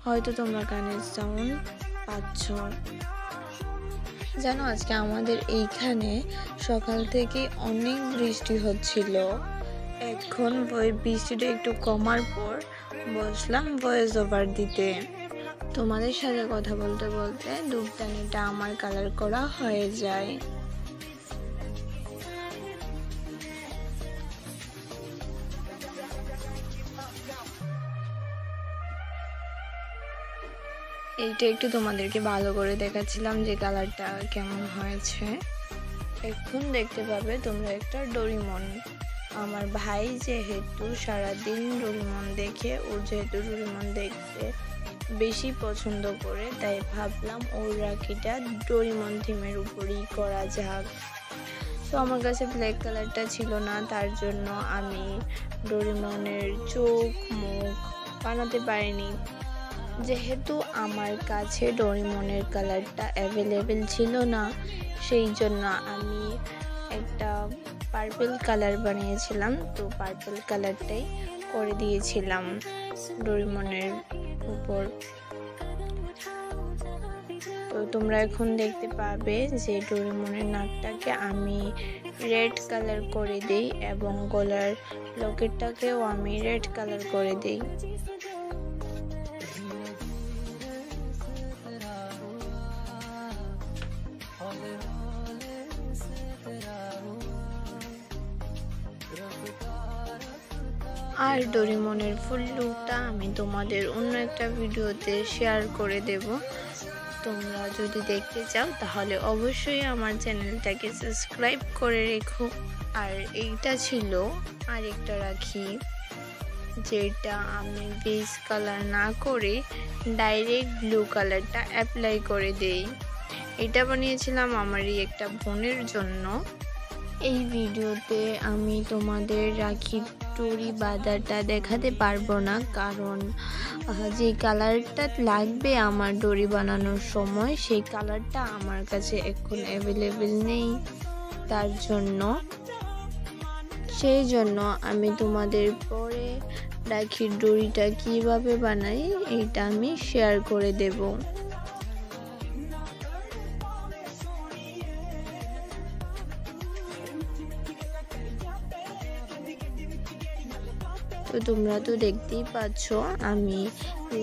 হয়তো তোমরা কানের সাউন্ড পাচ্ছ। জানো আজকে আমাদের এইখানে সকাল থেকে অনেক বৃষ্টি হচ্ছিল। এখন বৃষ্টিটা একটু কমার পর বসলাম ভয়েস ওভার দিতে। তোমাদের সাথে কথা বলতে বলতে ধূপদানিটা আমার কালার করা হয়ে যায়। এইটা একটু তোমাদেরকে ভালো করে দেখাচ্ছিলাম যে কালারটা কেমন হয়েছে। এখন দেখতে পাবে তোমরা একটা ডোরিমন। আমার ভাই যেহেতু সারাদিন ডোরিমন দেখে, ওর যেহেতু ডোরিমন দেখতে বেশি পছন্দ করে, তাই ভাবলাম ওর রাখিটা ডোরিমন থিমের উপরই করা যাক। তো আমার কাছে ব্ল্যাক কালারটা ছিল না, তার জন্য আমি ডোরিমনের চোখ মুখ বানাতে পারিনি। যেহেতু আমার কাছে ডোরিমনের কালারটা অ্যাভেলেবেল ছিল না, সেই জন্য আমি একটা পার্পল কালার বানিয়েছিলাম। তো পার্পল কালারটাই করে দিয়েছিলাম ডোরিমনের উপর। তো তোমরা এখন দেখতে পাবে যে ডোরিমনের নাকটাকে আমি রেড কালার করে দিই এবং গলার লকেটটাকেও আমি রেড কালার করে দিই। আর ডোরিমনের ফুল লুকটা আমি তোমাদের অন্য একটা ভিডিওতে শেয়ার করে দেব। তোমরা যদি দেখতে চাও তাহলে অবশ্যই আমার চ্যানেলটাকে সাবস্ক্রাইব করে রেখো। আর এইটা ছিল আরেকটা রাখি, যেটা আমি বেস কালার না করে ডাইরেক্ট ব্লু কালারটা অ্যাপ্লাই করে দেই। এটা বানিয়েছিলাম আমারই একটা বোনের জন্য। এই ভিডিওতে আমি তোমাদের রাখি ডোরি বাঁধাটা দেখাতে পারবো না, কারণ যে কালারটা লাগবে আমার ডোরি বানানোর সময় সেই কালারটা আমার কাছে এখন অ্যাভেলেবেল নেই। সেই জন্য আমি তোমাদের পরে রাখির ডোরিটা কিভাবে বানাই এইটা আমি শেয়ার করে দেব। তো তোমরা তো দেখতেই পাচ্ছ আমি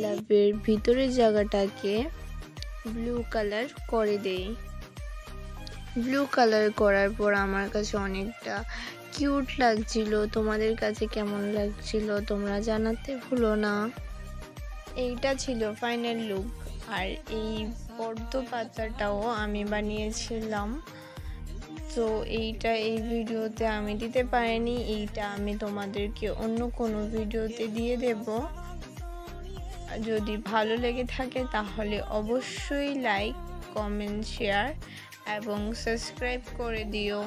লাভের ভিতরের জায়গাটাকে ব্লু কালার করে দেই। ব্লু কালার করার পর আমার কাছে অনেকটা কিউট লাগছিল। তোমাদের কাছে কেমন লাগছিল তোমরা জানাতে ভুলো না। এইটা ছিল ফাইনাল লুক। আর এই পদ্ম পাতাটাও আমি বানিয়েছিলাম। তো এইটা এই ভিডিওতে আমি দিতে পারিনি, এইটা আমি তোমাদেরকে অন্য কোনো ভিডিওতে দিয়ে দেব। যদি ভালো লেগে থাকে তাহলে অবশ্যই লাইক কমেন্ট শেয়ার এবং সাবস্ক্রাইব করে দিও।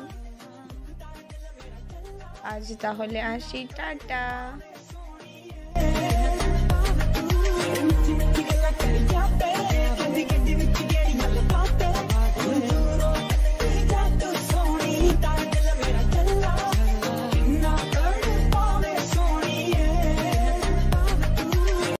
আজ তাহলে আসি, টাটা।